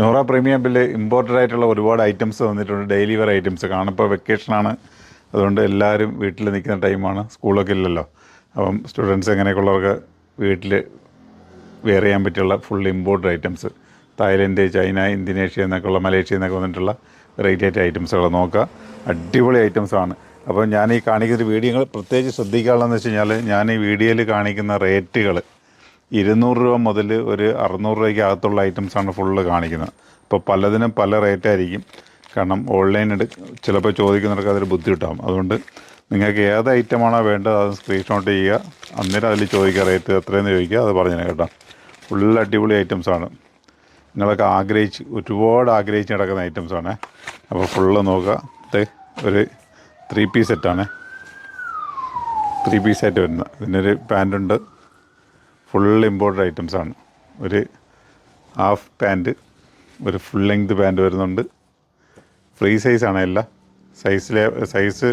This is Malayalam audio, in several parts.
നോറ പ്രീമിയം ഇമ്പോർട്ടഡ് ആയിട്ടുള്ള ഒരുപാട് ഐറ്റംസ് വന്നിട്ടുണ്ട്. ഡെയിലി വെയർ ഐറ്റംസ് കാണും. ഇപ്പോൾ വെക്കേഷനാണ്, അതുകൊണ്ട് എല്ലാവരും വീട്ടിൽ നിൽക്കുന്ന ടൈമാണ്, സ്കൂളൊക്കെ ഇല്ലല്ലോ. അപ്പം സ്റ്റുഡൻസ് എങ്ങനെയൊക്കെയുള്ളവർക്ക് വീട്ടിൽ വെയർ ചെയ്യാൻ പറ്റിയുള്ള full imported items, Thailand, China, Indonesia എന്നൊക്കെയുള്ള, മലേഷ്യ എന്നൊക്കെ വന്നിട്ടുള്ള വെറൈറ്റി ഐറ്റംസുകൾ നോക്കുക. അടിപൊളി ഐറ്റംസാണ്. അപ്പോൾ ഞാൻ ഈ കാണിക്കുന്ന വീഡിയോകൾ പ്രത്യേകിച്ച് ശ്രദ്ധിക്കാനുള്ളതെന്ന് വെച്ച് കഴിഞ്ഞാൽ, ഞാൻ ഈ വീഡിയോയിൽ കാണിക്കുന്ന റേറ്റുകൾ 200 രൂപ മുതൽ ഒരു 600 രൂപയ്ക്ക് അകത്തുള്ള ഐറ്റംസാണ് ഫുള്ള് കാണിക്കുന്നത്. അപ്പോൾ പലതിനും പല റേറ്റായിരിക്കും. കാരണം ഓൺലൈൻ ചിലപ്പോൾ ചോദിക്കുന്നവർക്ക് അതൊരു ബുദ്ധിമുട്ടാകും. അതുകൊണ്ട് നിങ്ങൾക്ക് ഏത് ഐറ്റമാണോ വേണ്ടത് അത് സ്ക്രീൻഷോട്ട് ചെയ്യുക, അന്നേരം അതിൽ ചോദിക്കുക, റേറ്റ് എത്രയെന്ന് ചോദിക്കുക, അത് പറഞ്ഞു കേട്ടോ. ഫുൾ അടിപൊളി ഐറ്റംസാണ്. നിങ്ങളൊക്കെ ഒരുപാട് ആഗ്രഹിച്ച് നടക്കുന്ന ഐറ്റംസാണ്. അപ്പോൾ ഫുള്ള് നോക്കുക. ഇത് ഒരു 3 പീസ് സെറ്റാണ്. 3 പീസായിട്ട് വരുന്നത്. ഇതിനൊരു പാൻറ്റുണ്ട്. ഫുൾ ഇമ്പോർട്ടഡ് ഐറ്റംസാണ്. ഒരു ഹാഫ് പാൻറ്റ്, ഒരു ഫുൾ ലെങ്ത് പാൻറ്റ് വരുന്നുണ്ട്. ഫ്രീ സൈസാണ് എല്ലാം. സൈസ്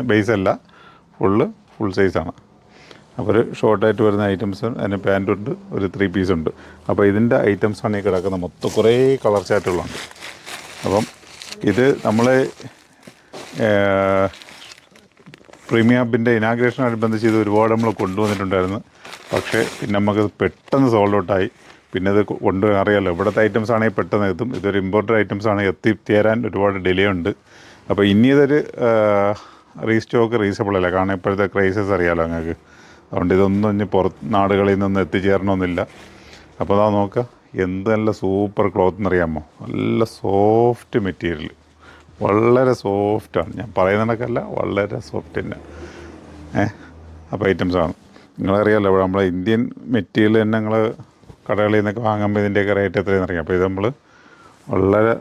ബേസല്ല, ഫുൾ സൈസാണ്. അപ്പോൾ ഒരു ഷോർട്ടായിട്ട് വരുന്ന ഐറ്റംസ്, അതിന് പാൻറ്റുണ്ട്, ഒരു 3 പീസുണ്ട്. അപ്പോൾ ഇതിൻ്റെ ഐറ്റംസാണ് ഈ കിടക്കുന്ന മൊത്തം. കുറേ കളർ ചാർട്ടുകളുണ്ട്. അപ്പം ഇത് നമ്മൾ പ്രീമിയം ഹബിൻ്റെ ഇനാഗ്രേഷനോടനുബന്ധിച്ച് ഇത് ഒരുപാട് നമ്മൾ കൊണ്ടുവന്നിട്ടുണ്ടായിരുന്നു. പക്ഷേ പിന്നെ നമുക്കത് പെട്ടെന്ന് സോൾഡ് ഔട്ടായി. പിന്നെ ഇത് അറിയാമല്ലോ, ഇവിടുത്തെ ഐറ്റംസ് ആണെങ്കിൽ പെട്ടെന്ന് എത്തും. ഇതൊരു ഇമ്പോർട്ടഡ് ഐറ്റംസ് ആണ്, എത്തിച്ചേരാൻ ഒരുപാട് ഡിലേ ഉണ്ട്. അപ്പോൾ ഇനി ഇതൊരു റീസ്റ്റോക്ക് റീസണബിൾ അല്ല. കാരണം ഇപ്പോഴത്തെ ക്രൈസസ് അറിയാമല്ലോ നിങ്ങൾക്ക്. അതുകൊണ്ട് ഇതൊന്നും ഇനി നാടുകളിൽ നിന്ന് എത്തിച്ചേരണമെന്നില്ല. അപ്പോൾ അതാ നോക്കുക, എന്ത് നല്ല സൂപ്പർ ക്ലോത്ത് എന്നറിയാമോ. നല്ല സോഫ്റ്റ് മെറ്റീരിയൽ, വളരെ സോഫ്റ്റാണ്. ഞാൻ പറയുന്നതൊക്കെയല്ല, വളരെ സോഫ്റ്റ് തന്നെ. അപ്പോൾ ഐറ്റംസാണ് നിങ്ങളറിയാമല്ലോ. ഇവിടെ നമ്മളെ ഇന്ത്യൻ മെറ്റീരിയൽ തന്നെ നിങ്ങൾ കടകളിൽ നിന്നൊക്കെ വാങ്ങുമ്പോൾ ഇതിൻ്റെയൊക്കെ റേറ്റ് എത്രയെന്ന് അറിയാം. അപ്പോൾ ഇത് നമ്മൾ വളരെ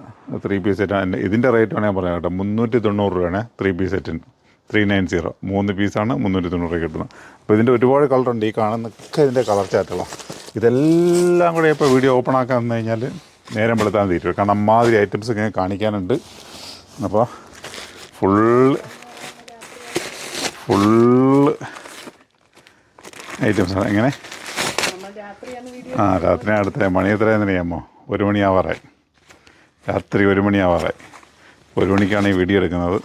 3 പീസ് സെറ്റാണ്. ഇതിൻ്റെ റേറ്റ് വേണമെങ്കിൽ പറയാം കേട്ടോ. 390 രൂപയാണ് 3 പീസ് സെറ്റിന്. 390, 3 പീസാണ് 390 രൂപ കിട്ടുന്നത്. അപ്പോൾ ഇതിൻ്റെ ഒരുപാട് കളറുണ്ട്. ഈ കാണുന്നൊക്കെ ഇതിൻ്റെ കളർ ചാറ്റുകളാണ്. ഇതെല്ലാം കൂടെ ഇപ്പോൾ വീഡിയോ ഓപ്പൺ ആക്കാൻ വന്നു കഴിഞ്ഞാൽ നേരം വെളുത്താൻ തീരും. കാരണം അമ്മാതിരി ഐറ്റംസ് ഇങ്ങനെ കാണിക്കാനുണ്ട്. അപ്പോൾ ഫുള്ള് ഐറ്റംസാണ്. എങ്ങനെ രാത്രി അടുത്ത മണി എത്രയാണെന്ന് അറിയാമോ? 1 മണിയാവാറായി. രാത്രി 1 മണിയാവാറായി. 1 മണിക്കാണ് ഈ വീഡിയോ എടുക്കുന്നത്.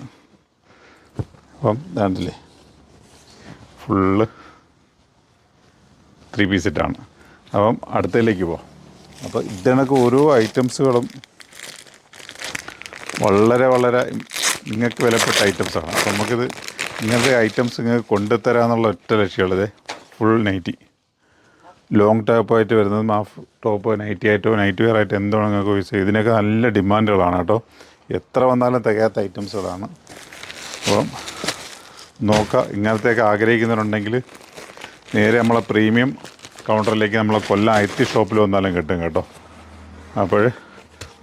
അപ്പം ഇതാണ്ടില്ലേ, ഫുള്ള് 3 പീസ് സെറ്റാണ്. അപ്പം അടുത്തതിലേക്ക് പോകാം. അപ്പോൾ ഇതിനൊക്കെ ഓരോ ഐറ്റംസുകളും വളരെ നിങ്ങൾക്ക് വിലപ്പെട്ട ഐറ്റംസാണ്. അപ്പോൾ നമുക്കിത് ഇങ്ങനത്തെ ഐറ്റംസ് നിങ്ങൾക്ക് കൊണ്ടുതരാമെന്നുള്ള ഒറ്റ ലക്ഷ്യമുള്ളത്. ഫുൾ നൈറ്റി, ലോങ് ടോപ്പായിട്ട് വരുന്നതും ഹാഫ് ടോപ്പ് നൈറ്റി ആയിട്ടോ നൈറ്റ് വെയർ ആയിട്ട് എന്തോ നിങ്ങൾക്ക് യൂസ് ചെയ്യും. ഇതിനൊക്കെ നല്ല ഡിമാൻഡുകളാണ് കേട്ടോ. എത്ര വന്നാലും തികയാത്ത ഐറ്റംസുകളാണ്. അപ്പം നോക്കുക, ഇങ്ങനത്തെയൊക്കെ ആഗ്രഹിക്കുന്നവരുണ്ടെങ്കിൽ നേരെ നമ്മളെ പ്രീമിയം കൗണ്ടറിലേക്ക് നമ്മളെ കൊല്ലം ഐറ്റി ഷോപ്പിൽ വന്നാലും കിട്ടും കേട്ടോ. അപ്പോൾ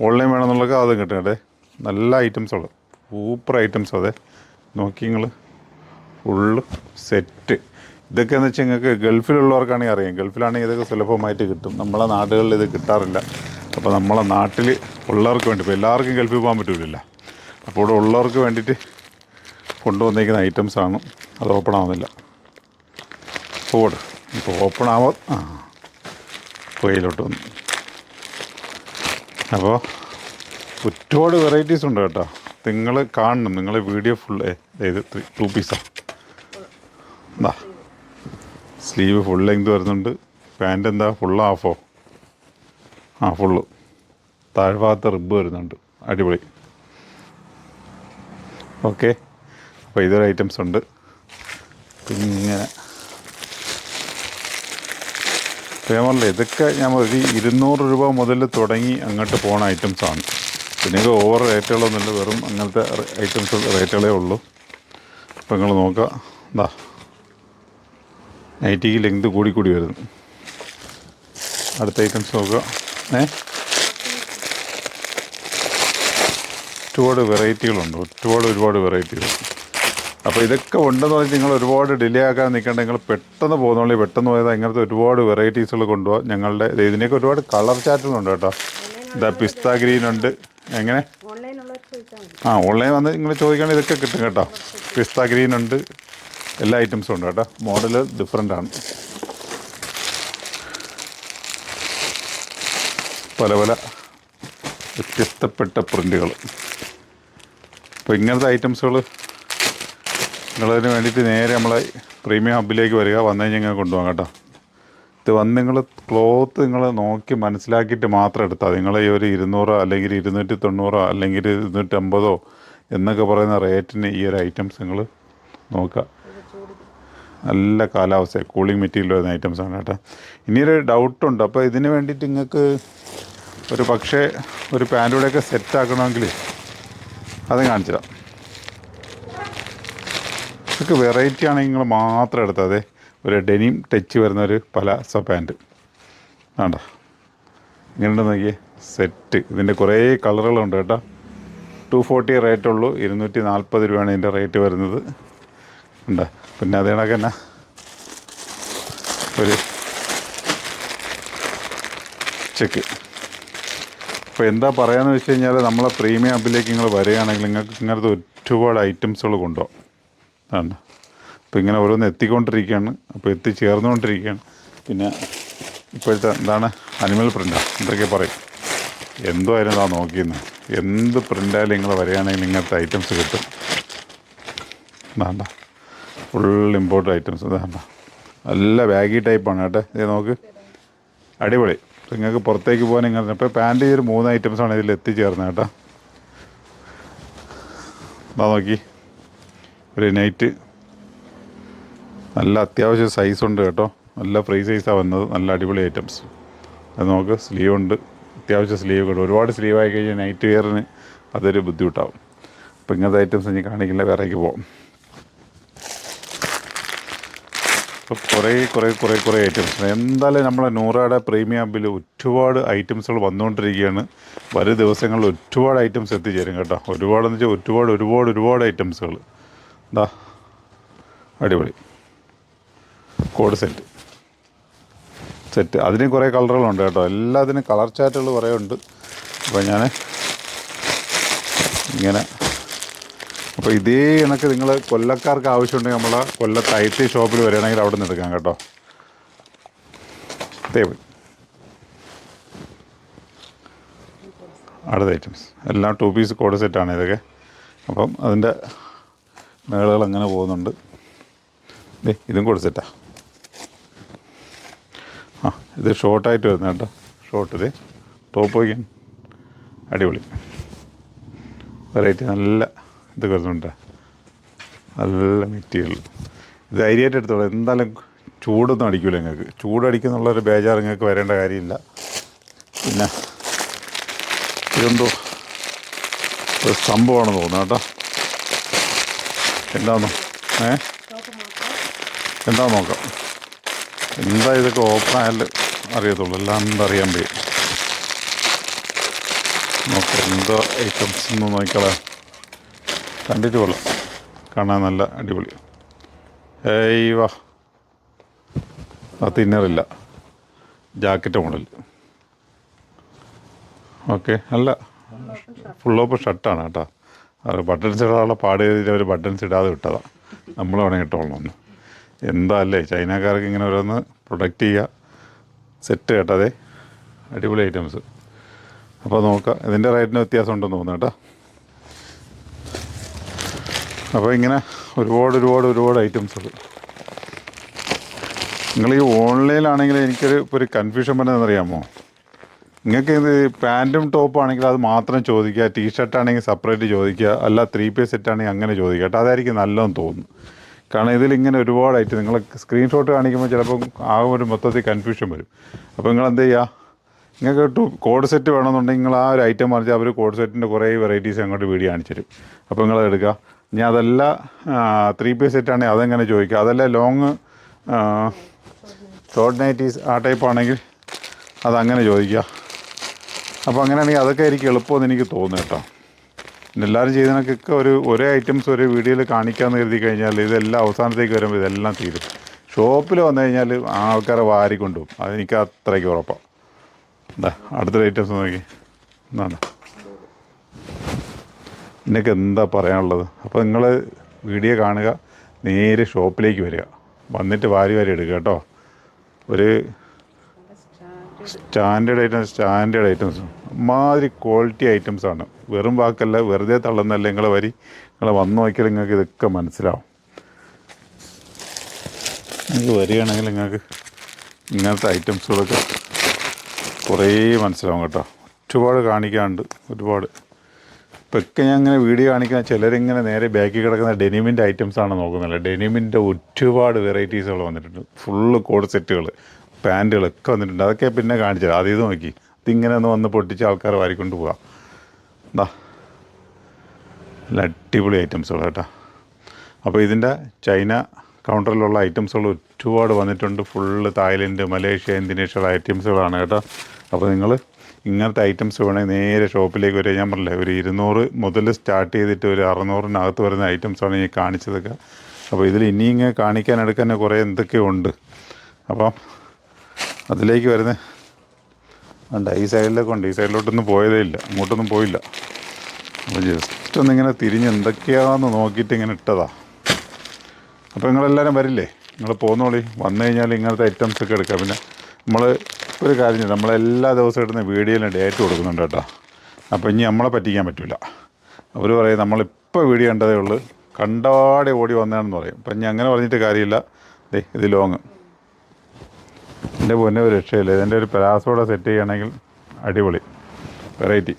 ഓൺലൈൻ വേണമെന്നുള്ളതൊക്കെ അതും കിട്ടും കേട്ടോ. നല്ല ഐറ്റംസുകൾ, സൂപ്പർ ഐറ്റംസ്. അതെ നോക്കി നിങ്ങൾ, ഫുള്ള് സെറ്റ്. ഇതൊക്കെ എന്ന് വെച്ചാൽ നിങ്ങൾക്ക് ഗൾഫിലുള്ളവർക്കാണെങ്കിൽ അറിയാം. ഗൾഫിലാണെങ്കിൽ ഇതൊക്കെ സുലഭമായിട്ട് കിട്ടും. നമ്മളെ നാടുകളിൽ ഇത് കിട്ടാറില്ല. അപ്പോൾ നമ്മളെ നാട്ടിൽ ഉള്ളവർക്ക് വേണ്ടി, ഇപ്പോൾ എല്ലാവർക്കും ഗൾഫിൽ പോകാൻ പറ്റില്ല. അപ്പോൾ ഇവിടെ ഉള്ളവർക്ക് വേണ്ടിയിട്ട് കൊണ്ടുവന്നിരിക്കുന്ന ഐറ്റംസാണ്. അത് ഓപ്പൺ ആവുന്നില്ല. ഫോർഡ് ഇപ്പോൾ ഓപ്പൺ ആവാം. പൊയിലോട്ട് വന്നു. അപ്പോൾ ഒരുപാട് വെറൈറ്റീസ് ഉണ്ട് കേട്ടോ. നിങ്ങൾ കാണണം, നിങ്ങൾ വീഡിയോ ഫുള്ള്. ഇത് 2 പീസാണ്. എന്താ സ്ലീവ് ഫുൾ ലെങ്ത് വരുന്നുണ്ട്. പാൻറ്റ് എന്താ ഫുൾ ഹാഫോ? ഫുള്ള്. താഴ്ഭാഗത്ത് റിബ് വരുന്നുണ്ട്. അടിപൊളി. ഓക്കെ, അപ്പോൾ ഇതൊരു ഐറ്റംസ് ഉണ്ട്. പിന്നെ ഫേമറിലെ ഇതൊക്കെ ഞാൻ ഒരു 200 രൂപ മുതൽ തുടങ്ങി അങ്ങോട്ട് പോണ ഐറ്റംസാണ്. പിന്നെ ഇത് ഓവർ റേറ്റുകളൊന്നുമില്ല, വെറും അങ്ങനത്തെ ഐറ്റംസ് റേറ്റുകളേ ഉള്ളൂ. അപ്പോൾ നിങ്ങൾ നോക്കുക, എന്താ നൈറ്റിക്ക് ലെങ്ത് കൂടി വരുന്നു. അടുത്ത ഐറ്റംസ് നോക്കുക. ഒരുപാട് വെറൈറ്റികളുണ്ട്, ഒരുപാട് വെറൈറ്റികൾ. അപ്പോൾ ഇതൊക്കെ ഉണ്ടെന്ന് പറഞ്ഞാൽ നിങ്ങൾ ഒരുപാട് ഡിലേ ആക്കാൻ നിൽക്കേണ്ട. നിങ്ങൾ പെട്ടെന്ന് പോകുന്നുള്ളൂ. പെട്ടെന്ന് പോയത് ഇങ്ങനത്തെ ഒരുപാട് വെറൈറ്റീസുകൾ കൊണ്ടുപോകാം. ഞങ്ങളുടെ ഇതിനൊക്കെ ഒരുപാട് കളർ ചാറ്റുകളുണ്ട് കേട്ടോ. ഇതാ പിസ്ത ഗ്രീനുണ്ട്. എങ്ങനെ ഓൺലൈൻ വന്ന് നിങ്ങൾ ചോദിക്കുകയാണെങ്കിൽ ഇതൊക്കെ കിട്ടും കേട്ടോ. പിസ്ത ഗ്രീനുണ്ട്, എല്ലാ ഐറ്റംസും ഉണ്ട് കേട്ടോ. മോഡൽ ഡിഫറെൻ്റാണ്. പല വ്യത്യസ്തപ്പെട്ട പ്രിൻ്റുകൾ. അപ്പോൾ ഇങ്ങനത്തെ ഐറ്റംസുകൾ നിങ്ങളതിന് വേണ്ടിയിട്ട് നേരെ നമ്മളെ പ്രീമിയം ഹബ്ബിലേക്ക് വരിക, വന്നു കഴിഞ്ഞാൽ ഇങ്ങനെ കൊണ്ടുപോകാം കേട്ടോ. ഇത് വന്ന് നിങ്ങൾ ക്ലോത്ത് നിങ്ങൾ നോക്കി മനസ്സിലാക്കിയിട്ട് മാത്രം എടുത്താൽ നിങ്ങൾ ഈ ഒരു 200 അല്ലെങ്കിൽ 290 അല്ലെങ്കിൽ 250 എന്നൊക്കെ പറയുന്ന റേറ്റിന് ഈ ഒരു ഐറ്റംസ് നിങ്ങൾ നോക്കുക. നല്ല കാലാവസ്ഥ കൂളിംഗ് മെറ്റീരിയൽ വരുന്ന ഐറ്റംസാണ് കേട്ടോ. ഇനിയൊരു ഡൗട്ടുണ്ട്. അപ്പോൾ ഇതിന് വേണ്ടിയിട്ട് നിങ്ങൾക്ക് ഒരു പക്ഷേ ഒരു പാൻറ്റൂടെയൊക്കെ സെറ്റാക്കണമെങ്കിൽ അത് കാണിച്ചു തരാം. ഇതൊക്കെ വെറൈറ്റി ആണെങ്കിൽ നിങ്ങൾ മാത്രം എടുത്താൽ അതെ. ഒരു ഡെനിം ടച്ച് വരുന്നൊരു പലാസോ പാൻറ്റ് വേണ്ട, ഇങ്ങനെയുണ്ട് നോക്കിയേ സെറ്റ്. ഇതിൻ്റെ കുറേ കളറുകളുണ്ട് കേട്ടോ. 240 റേറ്റുള്ളൂ, 240 രൂപയാണ് ഇതിൻ്റെ റേറ്റ് വരുന്നത്. ഉണ്ട്. പിന്നെ അതേ കണക്ക് തന്നെ ഒരു ചെക്ക്. അപ്പോൾ എന്താ പറയാന്ന് വെച്ച് കഴിഞ്ഞാൽ നമ്മളെ പ്രീമിയം ഹബ്ബിലേക്ക് നിങ്ങൾ വരികയാണെങ്കിൽ നിങ്ങൾക്ക് ഇങ്ങനത്തെ ഒരുപാട് ഐറ്റംസുകൾ കൊണ്ടുപോകും. ആണ്. അപ്പോൾ ഇങ്ങനെ ഓരോന്ന് എത്തിക്കൊണ്ടിരിക്കുകയാണ്, അപ്പോൾ എത്തിച്ചേർന്നുകൊണ്ടിരിക്കുകയാണ്. പിന്നെ ഇപ്പോഴത്തെ എന്താണ് അനിമൽ പ്രിൻ്റാണ് എന്തൊക്കെ പറയും, എന്തോ ആയിരുന്നു ആ നോക്കിയെന്ന്. എന്ത് പ്രിൻ്റായാലും നിങ്ങൾ വരികയാണെങ്കിൽ ഇങ്ങനത്തെ ഐറ്റംസ് കിട്ടും. വേണ്ട, ഫുൾ ഇമ്പോർട്ടൻ്റ് ഐറ്റംസ്. വേണ്ട, നല്ല ബാഗി ടൈപ്പാണ് കേട്ടോ. ഇത് നോക്ക്, അടിപൊളി. നിങ്ങൾക്ക് പുറത്തേക്ക് പോകാൻ ഇങ്ങനെ. ഇപ്പോൾ പാൻറ്റ് ഒരു 3 ഐറ്റംസാണ് ഇതിൽ എത്തിച്ചേർന്നത് കേട്ടോ. എന്താ നോക്കി, ഒരു നൈറ്റ് നല്ല അത്യാവശ്യം സൈസുണ്ട് കേട്ടോ. നല്ല ഫ്രീ സൈസാണ് വന്നത്. നല്ല അടിപൊളി ഐറ്റംസ്. അത് നോക്ക്, സ്ലീവ് ഉണ്ട്, അത്യാവശ്യം സ്ലീവ് കിട്ടും. ഒരുപാട് സ്ലീവ് ആയി കഴിഞ്ഞാൽ നൈറ്റ് വെയറിന് അതൊരു ബുദ്ധിമുട്ടാവും. അപ്പോൾ ഇങ്ങനത്തെ ഐറ്റംസ് ഇനി കാണിക്കില്ല, വേറേക്ക് പോകാം. അപ്പോൾ കുറേ ഐറ്റംസ്. എന്തായാലും നമ്മളെ നൂറയുടെ പ്രീമിയം ഹബ്ബിൽ ഒരുപാട് ഐറ്റംസുകൾ വന്നുകൊണ്ടിരിക്കുകയാണ്. വരും ദിവസങ്ങളിൽ ഒരുപാട് ഐറ്റംസ് എത്തിച്ചേരും കേട്ടോ. ഒരുപാടെന്ന് വെച്ചാൽ ഒരുപാട് ഐറ്റംസുകൾ. എന്താ അടിപൊളി കോഡ് സെറ്റ്. അതിന് കുറേ കളറുകളുണ്ട് കേട്ടോ. എല്ലാത്തിനും കളർ ചാർട്ടുകൾ കുറേ ഉണ്ട്. അപ്പോൾ ഞാൻ ഇങ്ങനെ, അപ്പോൾ ഇതേ കണക്ക് നിങ്ങൾ കൊല്ലക്കാർക്ക് ആവശ്യമുണ്ടെങ്കിൽ നമ്മളെ കൊല്ലത്ത് IT ഷോപ്പിൽ വരികയാണെങ്കിൽ അവിടെ നിന്ന് എടുക്കാം കേട്ടോ. അതേപോലെ അടുത്ത ഐറ്റംസ് എല്ലാം 2 പീസ് കോഡ് സെറ്റാണ് ഇതൊക്കെ. അപ്പം അതിൻ്റെ മേളകൾ അങ്ങനെ പോകുന്നുണ്ട്. ഇതും കോഡ് സെറ്റാണ്. ഇത് ഷോർട്ടായിട്ട് വരുന്നത് കേട്ടോ. ഷോർട്ട് ഇത് ടോപ്പ് വയ്ക്കാൻ അടിപൊളി വെറൈറ്റി. നല്ല ഇത് വരുന്നുണ്ട്, നല്ല മെറ്റീരിയൽ. ഇത് ധൈര്യമായിട്ട് എടുത്തോളൂ. എന്തായാലും ചൂടൊന്നും അടിക്കില്ല നിങ്ങൾക്ക്. ചൂടടിക്കുന്നുള്ളൊരു ബേജാർ നിങ്ങൾക്ക് വരേണ്ട കാര്യമില്ല. പിന്നെ ഇതെന്തോ ഒരു സംഭവമാണെന്ന് തോന്നുന്നു കേട്ടോ. എന്താണെന്നോ എന്താ നോക്കാം. എന്താ ഇതൊക്കെ ഓപ്പൺ ആയാലും അറിയത്തുള്ളൂ. എല്ലാം എന്തറിയാൻ പോയി നോക്കാം. എന്തോ ഐറ്റംസ് ഒന്ന് നോക്കിക്കളയാം. കണ്ടിട്ട് കൊള്ളാം, കാണാൻ നല്ല അടിപൊളി. വാ, അത് ഇന്നറില്ല, ജാക്കറ്റ് മോഡൽ. ഓക്കെ, അല്ല ഫുൾ ഓപ്പ് ഷർട്ടാണ് കേട്ടോ. അത് ബട്ടൺസ് ഇടാനുള്ള പാട് ചെയ്തിട്ട് അവർ ബട്ടൺസ് ഇടാതെ വിട്ടതാണ്. നമ്മൾ വേണമെങ്കിൽ ഇട്ടോളണം. എന്താ അല്ലേ ചൈനക്കാർക്ക് ഇങ്ങനെ ഓരോന്ന് പ്രൊഡക്റ്റ് ചെയ്യുക. സെറ്റ് കേട്ടോ. അതെ, അടിപൊളി ഐറ്റംസ്. അപ്പോൾ നോക്കാം, ഇതിൻ്റെ റേറ്റിന് വ്യത്യാസം ഉണ്ടെന്ന് തോന്നുന്നു കേട്ടോ. അപ്പോൾ ഇങ്ങനെ ഒരുപാട് ഐറ്റംസുകൾ. നിങ്ങൾ ഈ ഓൺലൈനിലാണെങ്കിൽ എനിക്കൊരു ഒരു കൺഫ്യൂഷൻ പറഞ്ഞതെന്നറിയാമോ, നിങ്ങൾക്ക് ഇത് പാൻറ്റും ടോപ്പും ആണെങ്കിൽ അത് മാത്രം ചോദിക്കുക, ടീഷർട്ടാണെങ്കിൽ സെപ്പറേറ്റ് ചോദിക്കുക, അല്ല 3 പീസ് സെറ്റാണെങ്കിൽ അങ്ങനെ ചോദിക്കുക കേട്ടോ. അതായിരിക്കും നല്ലതെന്ന് തോന്നുന്നു. കാരണം ഇതിലിങ്ങനെ ഒരുപാട് ഐറ്റം നിങ്ങൾ സ്ക്രീൻഷോട്ട് കാണിക്കുമ്പോൾ ചിലപ്പോൾ ആ ഒരു മൊത്തത്തിൽ കൺഫ്യൂഷൻ വരും. അപ്പോൾ നിങ്ങൾ എന്ത് ചെയ്യുക, നിങ്ങൾക്ക് കോഡ് സെറ്റ് വേണമെന്നുണ്ടെങ്കിൽ നിങ്ങൾ ആ ഒരു ഐറ്റം പറഞ്ഞാൽ അവർ കോഡ് സെറ്റിൻ്റെ കുറേ വെറൈറ്റീസ് അങ്ങോട്ട് വീഡിയോ കാണിച്ചു തരും. അപ്പോൾ നിങ്ങളത് എടുക്കുക. ഇനി അതല്ല 3 പീസ് സെറ്റാണെങ്കിൽ അതെങ്ങനെ ചോദിക്കുക. അതല്ല ലോങ് ഷോർട്ട് നൈറ്റീസ് ആ ടൈപ്പ് ആണെങ്കിൽ അതങ്ങനെ ചോദിക്കുക. അപ്പോൾ അങ്ങനെയാണെങ്കിൽ അതൊക്കെ ആയിരിക്കും എളുപ്പമെന്ന് എനിക്ക് തോന്നുന്നു കേട്ടോ. പിന്നെ എല്ലാവരും ചെയ്തതിനൊക്കെ ഒരേ ഐറ്റംസ് ഒരു വീഡിയോയിൽ കാണിക്കാമെന്ന് കരുതി കഴിഞ്ഞാൽ ഇതെല്ലാം അവസാനത്തേക്ക് വരുമ്പോൾ ഇതെല്ലാം തീരും. ഷോപ്പിൽ വന്നു കഴിഞ്ഞാൽ ആൾക്കാരെ വാരിക്കൊണ്ടുപോകും. അതെനിക്ക് അത്രയ്ക്ക് ഉറപ്പാണ്. എന്താ അടുത്തൊരു ഐറ്റംസ് നോക്കി, എന്താണ് എന്നൊക്കെ എന്താ പറയാനുള്ളത്. അപ്പോൾ നിങ്ങൾ വീഡിയോ കാണുക, നേരെ ഷോപ്പിലേക്ക് വരിക, വന്നിട്ട് വാരി എടുക്കുക കേട്ടോ. ഒരു സ്റ്റാൻഡേർഡ് ഐറ്റംസ് അമ്മാതിരി ക്വാളിറ്റി ഐറ്റംസാണ്. വെറും വാക്കല്ല, വെറുതെ തള്ളുന്നല്ല. നിങ്ങളെ വരി നിങ്ങൾ വന്നു നോക്കിയാൽ നിങ്ങൾക്ക് ഇതൊക്കെ മനസ്സിലാവും. നിങ്ങൾ വരികയാണെങ്കിൽ നിങ്ങൾക്ക് ഇങ്ങനത്തെ ഐറ്റംസുകളൊക്കെ കുറേ മനസ്സിലാവും കേട്ടോ. ഒരുപാട് കാണിക്കാനുണ്ട്, ഒരുപാട്. ഇപ്പൊക്കെ ഞാൻ ഇങ്ങനെ വീഡിയോ കാണിക്കുന്ന ചിലരിങ്ങനെ നേരെ ബാക്കിൽ കിടക്കുന്ന ഡെനിമിൻ്റെ ഐറ്റംസാണ് നോക്കുന്നില്ല. ഡെനിമിൻ്റെ ഒരുപാട് വെറൈറ്റീസുകൾ വന്നിട്ടുണ്ട്. ഫുള്ള് കോഡ് സെറ്റുകൾ, പാൻറ്റുകളൊക്കെ വന്നിട്ടുണ്ട്. അതൊക്കെ പിന്നെ കാണിച്ചത് ആദ്യം ഇത് നോക്കി. ഇതിങ്ങനെ ഒന്ന് വന്ന് പൊട്ടിച്ച് ആൾക്കാർ വാരിക്കൊണ്ട് പോകാം. എന്താ നല്ല അടിപൊളി ഐറ്റംസുകൾ കേട്ടോ. അപ്പോൾ ഇതിൻ്റെ ചൈന കൗണ്ടറിലുള്ള ഐറ്റംസുകൾ ഒരുപാട് വന്നിട്ടുണ്ട്. ഫുള്ള് തായ്ലൻഡ്, മലേഷ്യ, ഇന്തോനേഷ്യയുള്ള ഐറ്റംസുകളാണ് കേട്ടോ. അപ്പോൾ നിങ്ങൾ ഇങ്ങനത്തെ ഐറ്റംസ് വേണമെങ്കിൽ നേരെ ഷോപ്പിലേക്ക് വരിക. ഞാൻ പറഞ്ഞില്ലേ, ഒരു 200 മുതൽ സ്റ്റാർട്ട് ചെയ്തിട്ട് ഒരു 600-നകത്ത് വരുന്ന ഐറ്റംസാണ് ഈ കാണിച്ചതൊക്കെ. അപ്പോൾ ഇതിൽ ഇനി ഇങ്ങനെ കാണിക്കാൻ എടുക്കാൻ കുറേ എന്തൊക്കെയോ ഉണ്ട്. അപ്പം അതിലേക്ക് വരുന്ന ഉണ്ട്. ഈ സൈഡിലൊക്കെ ഉണ്ട്. ഈ സൈഡിലോട്ടൊന്നും പോയതേ ഇല്ല, അങ്ങോട്ടൊന്നും പോയില്ല. അപ്പോൾ ജസ്റ്റ് ഒന്നിങ്ങനെ തിരിഞ്ഞ് എന്തൊക്കെയാണെന്ന് നോക്കിയിട്ട് ഇങ്ങനെ ഇട്ടതാ. അപ്പോൾ നിങ്ങളെല്ലാവരും വരില്ലേ? നിങ്ങൾ പോന്നോളി. വന്നു കഴിഞ്ഞാൽ ഇങ്ങനത്തെ ഐറ്റംസൊക്കെ എടുക്കാം. പിന്നെ നമ്മൾ ഒരു കാര്യം ചെയ്യും, നമ്മളെല്ലാ ദിവസവും ഇടുന്ന വീഡിയോയിലും ഡേറ്റ് കൊടുക്കുന്നുണ്ട് കേട്ടോ. അപ്പോൾ ഇനി നമ്മളെ പറ്റിക്കാൻ പറ്റില്ല. അവർ പറയും നമ്മളിപ്പോൾ വീഡിയോ കണ്ടതേ ഉള്ളൂ, കണ്ടാടെ ഓടി വന്നതാണെന്ന് പറയും. അപ്പം ഇനി അങ്ങനെ പറഞ്ഞിട്ട് കാര്യമില്ല. ഇത് ലോങ് എൻ്റെ പൊന്നെ ഒരു രക്ഷയില്ല. ഇതിൻ്റെ ഒരു പലാസോടെ സെറ്റ് ചെയ്യുകയാണെങ്കിൽ അടിപൊളി വെറൈറ്റി.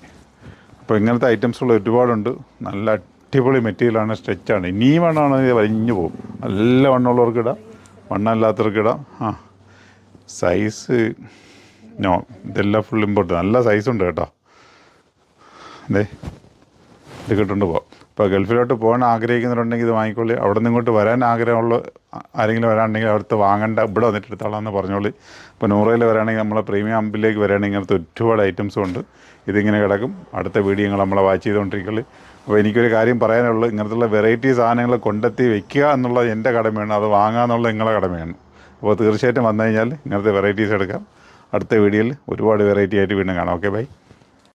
അപ്പോൾ ഇങ്ങനത്തെ ഐറ്റംസുകൾ ഒരുപാടുണ്ട്. നല്ല അടിപൊളി മെറ്റീരിയലാണ്, സ്ട്രെച്ചാണ്. ഇനിയും വണ്ണമാണെങ്കിൽ വലിഞ്ഞു പോകും. നല്ല വണ്ണമുള്ളവർക്ക് ഇടാം, വണ്ണമില്ലാത്തവർക്ക് ഇടാം. സൈസ് നോ, ഇതെല്ലാം ഫുൾ ഇമ്പോർട്ട്. നല്ല സൈസുണ്ട് കേട്ടോ. ഇത് കിട്ടുകൊണ്ട് പോകാം. ഇപ്പോൾ ഗൾഫിലോട്ട് പോകാൻ ആഗ്രഹിക്കുന്നുണ്ടെങ്കിൽ ഇത് വാങ്ങിക്കോളി. അവിടെ നിന്ന് ഇങ്ങോട്ട് വരാൻ ആഗ്രഹമുള്ള ആരെങ്കിലും വരാനുണ്ടെങ്കിൽ അവിടുത്തെ വാങ്ങേണ്ട, ഇവിടെ വന്നിട്ട് എടുത്തോളാമെന്ന് പറഞ്ഞോളി. ഇപ്പോൾ നൂറയിൽ വരാണെങ്കിൽ നമ്മളെ പ്രീമിയം അമ്പിലേക്ക് വരാണെങ്കിൽ ഇങ്ങനത്തെ ഒരുപാട് ഐറ്റംസും ഉണ്ട്. ഇതിങ്ങനെ കിടക്കും. അടുത്ത വീഡിയോ നമ്മളെ വാച്ച് ചെയ്തുകൊണ്ടിരിക്കുള്ളൂ. അപ്പോൾ എനിക്കൊരു കാര്യം പറയാനുള്ളൂ, ഇങ്ങനത്തുള്ള വെറൈറ്റി സാധനങ്ങൾ കൊണ്ടെത്തി വെക്കുക എന്നുള്ളത് എൻ്റെ കടമയാണ്, അത് വാങ്ങുക എന്നുള്ളത് നിങ്ങളുടെ കടമയാണ്. അപ്പോൾ തീർച്ചയായിട്ടും വന്നു കഴിഞ്ഞാൽ ഇങ്ങനത്തെ വെറൈറ്റീസ് എടുക്കാം. അടുത്ത വീഡിയോയിൽ ഒരുപാട് വെറൈറ്റി ആയിട്ട് വീണ്ടും കാണാം. Okay, by.